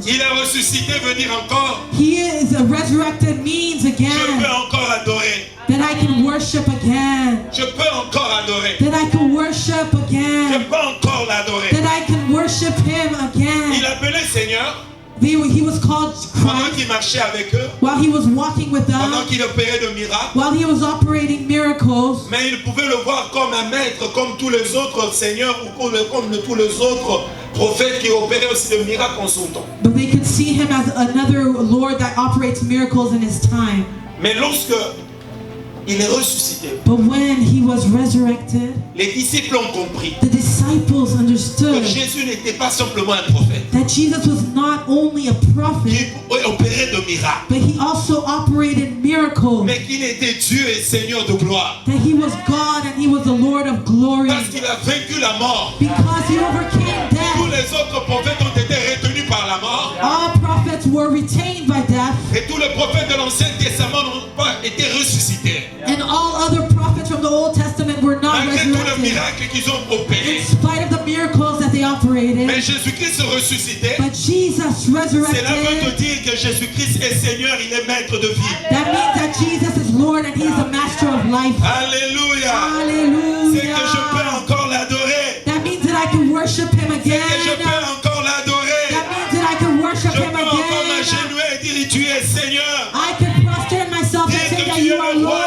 Il est ressuscité veut dire encore. He is resurrected means Je again peux encore adorer. that I can worship again. Je peux encore adorer. That I can worship Je again. peux encore l'adorer. That I can worship Him Il again. appelait Seigneur He was called pendant Christ qu'il marchait avec eux, while He was walking with pendant them, qu'il opérait de miracles. while He was operating miracles. Mais il pouvait le voir comme un maître, comme tous les autres seigneurs ou comme tous les autres prophètes qui opéraient aussi de miracles en son temps. But they could see Him as another Lord that operates miracles in His time. Mais lorsque il est ressuscité, But when He was resurrected, les disciples ont compris the disciples que understood Jésus n'était pas simplement un prophète that Jesus was not only a qui prophet, opérait de miracles, but He also operated miracles. mais qu'il était Dieu et Seigneur de gloire. That He was God and He was the Lord of glory. Parce qu'il a vaincu la mort. Because He overcame Tous death. les autres prophètes ont été retenus par la mort. All prophets were retained by death. Et tous les prophètes de l'Ancien Testament n'ont pas été ressuscités. And all other prophets from the Old Testament were not Malgré tous les resurrected. miracles qu'ils ont opérés. In spite of the miracles that they operated. Mais Jésus-Christ ressuscité, But Jesus cela veut resurrected. te dire que Jésus-Christ est Seigneur, il est maître de vie. That means that Jesus is Lord and He's the master of life. Alléluia. C'est que je peux Hallelujah. encore l'adorer. That means that I can worship Him C'est que je again. peux encore l'adorer. That means that I can worship Je Him peux encore again. m'agenouiller et dire tu es Seigneur. I can prostrate myself and say that you are Lord,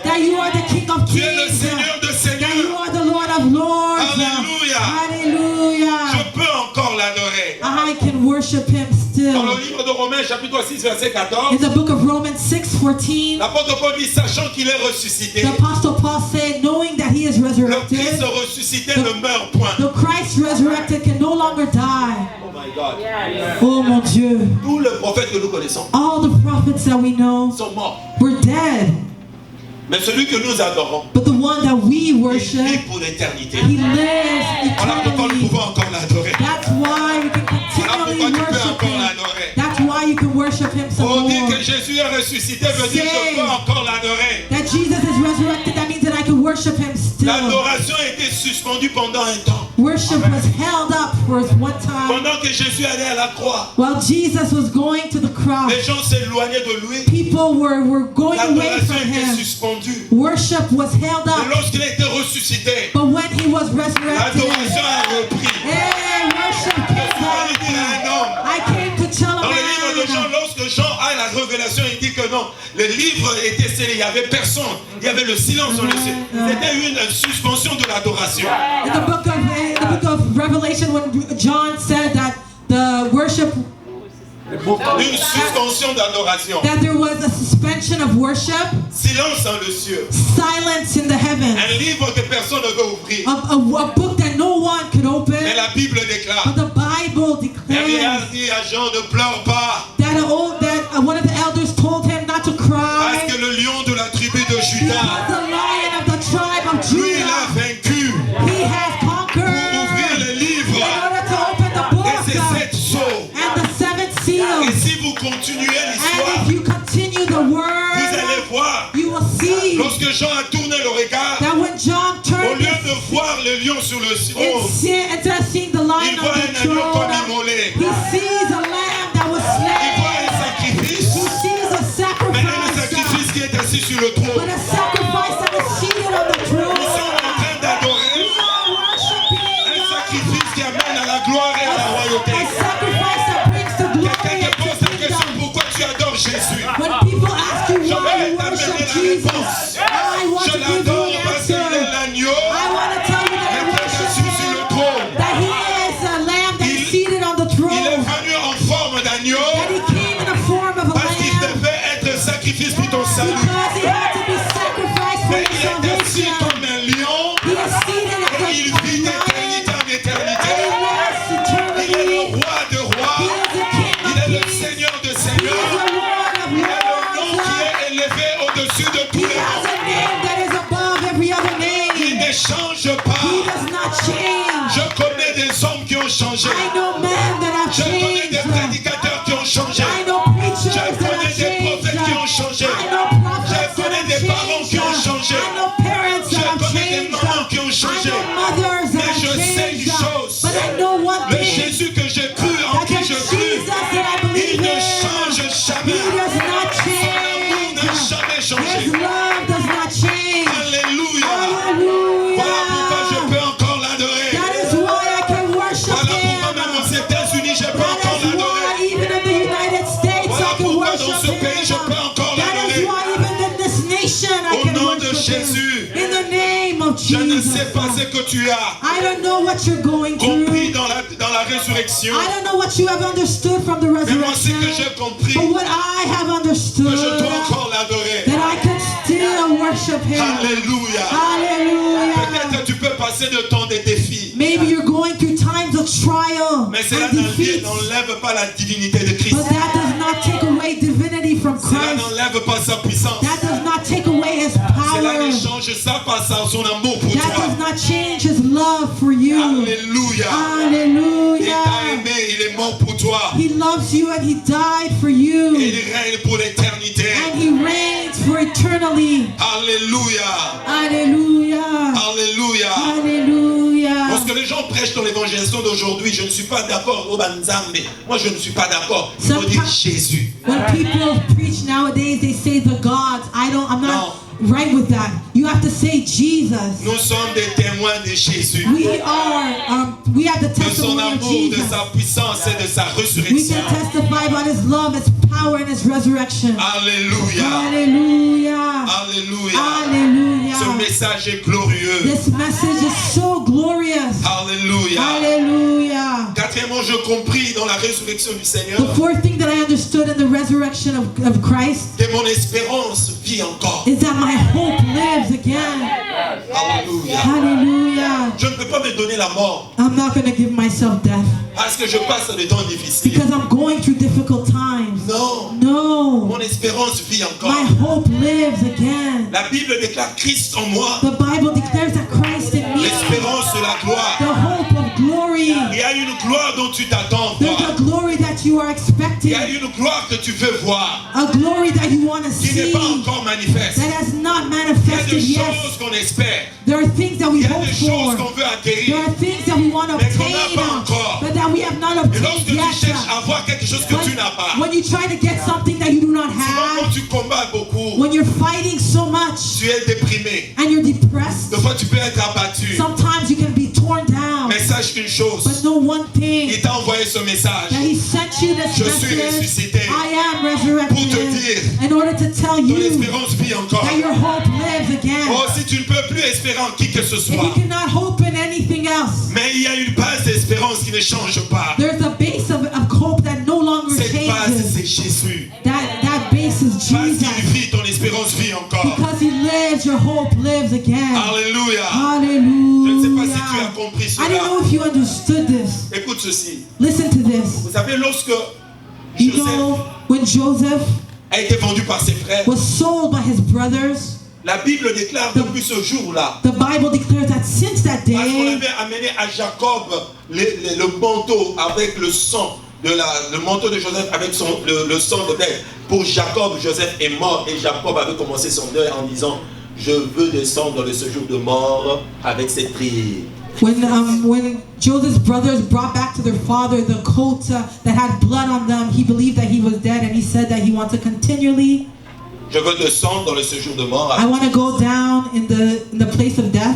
that you are the King of Tu es le Kings, Seigneur de that you Seigneurs. are the Lord of Lords. Alléluia. Hallelujah. Je peux encore l'adorer. I can worship Him Dans still. le livre de Romains chapitre 6 verset In 14, the book of Romans 6:14, l'apôtre Paul dit sachant qu'il est ressuscité, the Apostle Paul said, knowing that He is le Christ resurrected, ressuscité ne meurt point. the Christ resurrected can no longer die. Oh my God. Oh mon Dieu. Tous les prophètes que nous connaissons All the prophets that we know sont morts. were dead. Mais celui que nous adorons, But the one that we il vit worship, pour l'éternité. He lives Voilà pourquoi nous eternally. pouvons encore l'adorer. That's why we can Voilà pourquoi continually tu peux worship encore Him. l'adorer. That's why you can worship Him some On dit more. que Jésus est ressuscité veut dire je peux encore l'adorer. That Jesus is resurrected, that means that I can worship Him still. L'adoration a été suspendue pendant un temps. Worship was held up for one time Pendant que Jésus allait à la croix, while Jesus was going to the cross. les gens s'éloignaient de lui. People were going away L'adoration from était Him. suspendue. Worship was held Et up, lorsqu'il a été ressuscité, but when He was resurrected, l'adoration a repris. hey, worship Je came suis allé dire à un homme, back. I came to tell a dans le livre de Jean, man. lorsque Jean a la révélation, il dit que non, le livre était scellé, il n'y avait personne, il y avait le silence dans le ciel. C'était une suspension de l'adoration. In the book of Revelation, when John said that the worship, Une suspension d'adoration. that there was a suspension of worship, Silence dans le ciel. silence in the heavens, Un livre que personne ne veut ouvrir. a book that no one could open. Mais la Bible déclare. But the Bible Un vieillard declares dit à Jean, ne pleure pas, that one of the elders told him not to parce cry que le lion de la tribu de because Juda, the lion of the tribe of lui, il a Judah, vaincu he has pour ouvrir conquered les livres. in order to open the Et book c'est sept sceaux. and the seventh Et seal. si vous continuez And l'histoire, if you continue the vous word, allez voir, you will see lorsque Jean a tourné le regard, that when John au turned lieu de voir le lion sur le trône, instead of seeing the il lion voit on un the agneau comme throne, immolé. he sees a lamb that was Il voit slain. un sacrifice, He sees a maintenant le sacrifice, sacrifice qui est assis sur le but trône. a sacrifice that is seated on the Nous throne. sommes en train d'adorer We are worshiping un sacrifice qui amène à la gloire et à la royauté. a sacrifice that brings the glory Quelqu'un te and pose to la question, kingdom. pourquoi tu adores Jésus? When people ask you Je why vais you t'amener worship la Jesus, réponse. I want Je to give you l'adore the parce qu'il est answer. l'agneau I want to tell you that I qui est worship assis sur le Him, trône. that He is a lamb that is seated on the Il est throne, venu en forme d'agneau that He came in the form of a parce qu'il lamb devait être sacrifice pour ton salut. because He had to be sacrificed for Mais your il est assis salvation. comme un lion He is seated as et il vit a lion, d'éternité en and He éternité. lives Il est le eternally. roi de rois. He is the King Il est of le kings. Seigneur de He is seigneurs. the Lord of Il est le nom qui lords. est élevé au-dessus de tous He les has noms. a name that is above every other Il name. ne change He pas. does not change. Je connais des hommes qui ont changé. I know men that have Je connais des changed. prédicateurs qui ont changé. I know preachers Je that connais have des changed. prophètes qui ont changé. I know prophets Je that connais have des parents qui ont changed. changé. I know parents Je that have connais des changed. mamans qui ont I changé. know mothers that Mais je have sais une changed. chose. But I know one Le thing. Jésus que j'ai cru, en That qui the je cru, Jesus Je ne Jesus. sais pas ce que tu as I don't know what you're going compris through. dans la résurrection. I don't know what you have understood from the Mais moi, ce que resurrection. j'ai compris, But what I have que understood, je dois encore l'adorer. that I can still worship Him. Alléluia. Hallelujah. Peut-être tu peux passer de temps des défis. Maybe you're going through times of trial Mais cela and defeats. n'enlève pas la divinité de Christ. But that does not take away divinity from Cela Christ. n'enlève pas sa puissance. That does not take away His Cela power. ne change ça par son amour pour That toi. does not change His love for you. Alléluia. Il Hallelujah. t'a aimé, il est mort pour toi. He loves you and He died for Et you. il règne pour l'éternité. And He reigns for eternally. Alléluia. Hallelujah. Alléluia. Hallelujah. Lorsque les gens prêchent dans l'évangélisation d'aujourd'hui, je ne suis pas d'accord. Oh, Banzambe. Moi, je ne suis pas d'accord. Il faut dire Jésus. When people preach nowadays, they say the gods. I'm not right with that. You have to say Jesus. Nous sommes des témoins de Jésus. We have the De son testimony of amour, de Jesus. sa puissance et de sa We résurrection. can testify about His love, His power, and His resurrection. Alléluia. Hallelujah. Alléluia. Hallelujah. Ce message est glorieux. This message is so glorious. Alléluia. Hallelujah. Quatrièmement, je compris dans la résurrection du Seigneur The fourth thing that I understood in the resurrection of Christ que mon espérance vit encore. is that my hope lives again. Alléluia. Hallelujah. Je ne peux pas me donner la mort I'm not going to give myself death parce que je passe des temps difficiles. because I'm going through difficult times. Non, No. mon espérance vit encore. My hope lives again. La Bible déclare Christ en moi, The Bible declares that Christ in me, l'espérance de la the gloire. hope of glory. Il y a une gloire dont tu t'attends There's voir. a glory that you are Il expecting, y a une gloire que tu veux voir, a glory that you want to qui n'est see, pas encore manifeste. that has not Il y a des manifested yet. choses qu'on espère. There are things that we Il y a hope des choses for. qu'on veut There acquérir. are things that we want to Mais qu'on n'a obtain, pas encore. but that we have not Et obtained lorsque tu yet. cherches à avoir quelque chose que tu n'as pas, When you try to get something that you do not souvent quand have, tu combats beaucoup, when you're fighting so much tu es déprimé. and you're depressed, Des fois tu peux être abattu. sometimes you can be torn down. Mais sache une chose, But know one thing, il t'a envoyé ce message that He sent you this Je suis message. ressuscité. I am pour te resurrected dire, in order to tell ton you espérance vit encore. that your hope lives again. Oh, si tu ne peux plus espérer en qui que ce And you soit, cannot hope in anything else. mais il y a une base d'espérance qui ne change pas. There's a base of hope that no longer Cette base, changes. c'est Jésus. That base is Parce qu'il Jesus. vit, ton espérance vit encore. Because He lives, your hope lives again. Alléluia. Hallelujah. Je ne sais pas si tu as compris I don't know cela. if you understood this. Écoute ceci. Listen to this. Vous savez, lorsque You Joseph know, when Joseph a été vendu par ses frères, was sold by his brothers, la Bible déclare depuis ce jour-là, the Bible declares that since that parce qu'on day, avait amené à Jacob le manteau avec le sang, le manteau de Joseph avec le sang de bête. Pour Jacob, Joseph est mort et Jacob avait commencé son deuil en disant, je veux descendre dans le séjour de mort avec cette prière. when Joseph's brothers brought back to their father the coat that had blood on them, he believed that he was dead, and he said that he wanted to continually, Je veux descendre dans le séjour de mort I want to go down in the place of death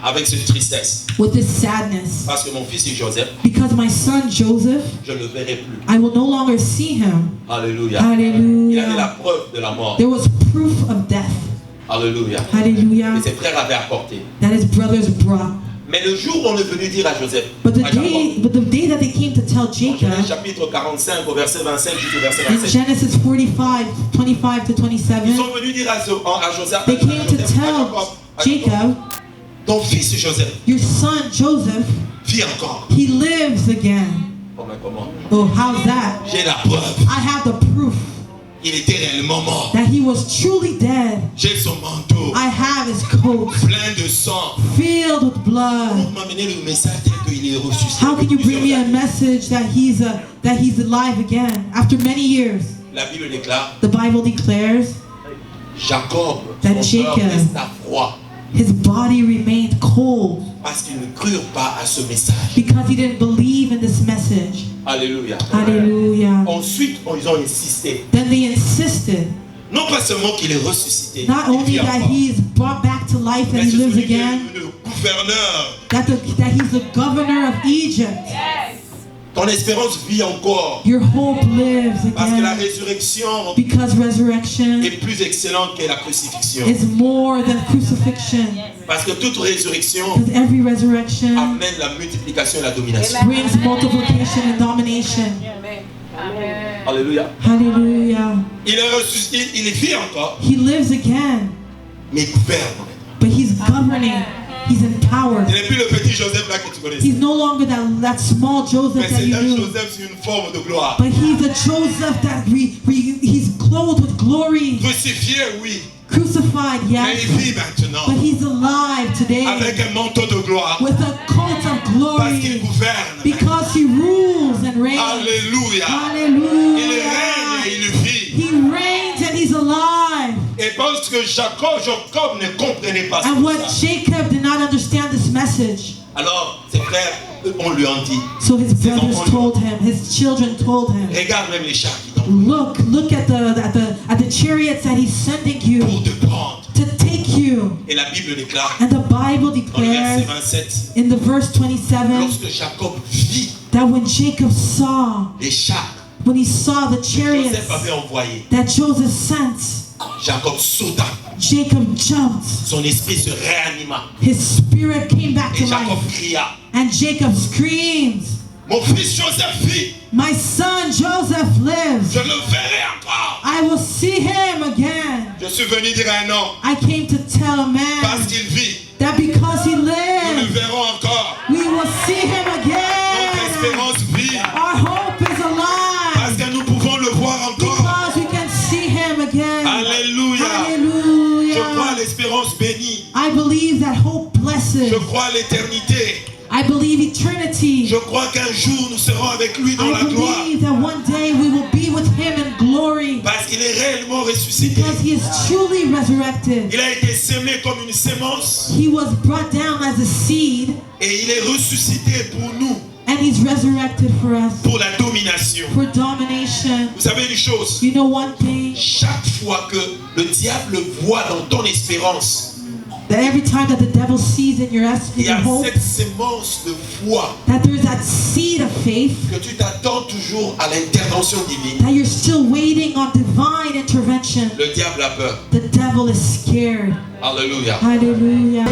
avec cette tristesse. with this sadness, Parce que mon fils est Joseph, because my son Joseph, je ne le verrai plus. I will no longer see him. Alléluia. Il avait la Hallelujah. preuve de la mort. There was proof of death. Alléluia. Hallelujah. Et ses frères avaient apporté. That his brothers brought. Mais le jour où on est venu dire à Joseph, But the à Jacob, day that they came to tell dans Jacob, Genèse chapitre 45 au verset 25 jusqu'au verset in 27, Genesis 45, 25 to ils 27, sont venus dire à Joseph, they came to tell à Jacob, ton fils Joseph your son Joseph, vit encore. he lives again. Comment? Oh, how's that? J'ai la preuve. I have the proof Il était réellement mort. that he was truly dead. J'ai son manteau I have his coat plein de sang. filled with blood. Pour m'amener le message tel qu'il est ressuscité. How can you bring me a message that he's alive again after many years? La Bible déclare, The Bible declares Jacob, That son cœur Jacob- resta froid his body remained cold parce qu'ils ne crurent pas à ce message. because he didn't believe in this message. Alléluia. Hallelujah. Ensuite, ils ont insisté. Then they insisted Non pas seulement qu'il est ressuscité, not il only vit that encore, he's brought back to life and mais he c'est lives celui qui est again, le gouverneur that he's the governor of Egypt. Ton espérance vit encore. Your hope lives Parce que la again. résurrection Because resurrection est plus excellente que la crucifixion. is more than crucifixion. Parce que toute résurrection Because every resurrection amène la multiplication et la domination. brings multiplication and domination. Alléluia. Hallelujah. Il est ressuscité, il vit encore, He lives again, mais il gouverne. but he's governing. He's empowered. Il n'est plus le petit Joseph là que tu connaissais. He's no longer that small Mais Joseph that c'est you un knew. Joseph sur une forme de gloire. But he's a Joseph that he's clothed with glory. Crucifié, oui. Crucified, Mais yes. il vit maintenant. But he's alive today Avec un manteau de gloire. with a coat of Parce qu'il glory. gouverne. Because he rules and reigns. Alléluia. Il Hallelujah. règne et il vit. He reigns and he's alive. Et parce que Jacob ne comprenait pas And what ça. Jacob did not understand this message. Alors, ses frères, on lui en dit. So his brothers told him, his children told him, Regarde même les chars qui tombent. look at the chariots that he's sending you Pour te prendre. to take you. Et la Bible déclare, And the Bible dans le verset declares 27, in the verse 27 lorsque Jacob vit that when Jacob saw, les chars when he saw the que chariots Joseph avait envoyés, that Joseph sent, Jacob sauta. Jacob jumped. Son esprit se réanima. His spirit came back to Et Jacob life. cria, And Jacob screamed, mon fils Joseph vit, my son Joseph lives. je le verrai encore. I will see him again. Je suis venu dire à un homme, I came to tell a parce man qu'il vit, that because he nous le lives, verrons encore. we will see him Notre again. espérance vit, Our hope is parce alive que nous pouvons le voir encore. because we can see him again. Alléluia. Je crois à Hallelujah. l'espérance bénie. I believe that hope blesses. Je crois à l'éternité. I believe eternity. Je crois qu'un jour nous serons avec lui dans I la gloire. believe that one day we will be with him in glory Parce qu'il est réellement ressuscité. because he is truly resurrected. Il a été semé comme une sémence He was brought down as a seed et il est ressuscité pour nous, and he's resurrected for us, pour la domination. for domination. Vous savez une chose, You know one thing? chaque fois que le diable voit dans ton espérance, That every time that the devil sees in your il y a hope, cette sémence de foi that there's that seed of faith, que tu t'attends toujours à l'intervention divine. that you're still waiting on divine intervention. Le diable a peur. The devil is scared. Alléluia. Hallelujah.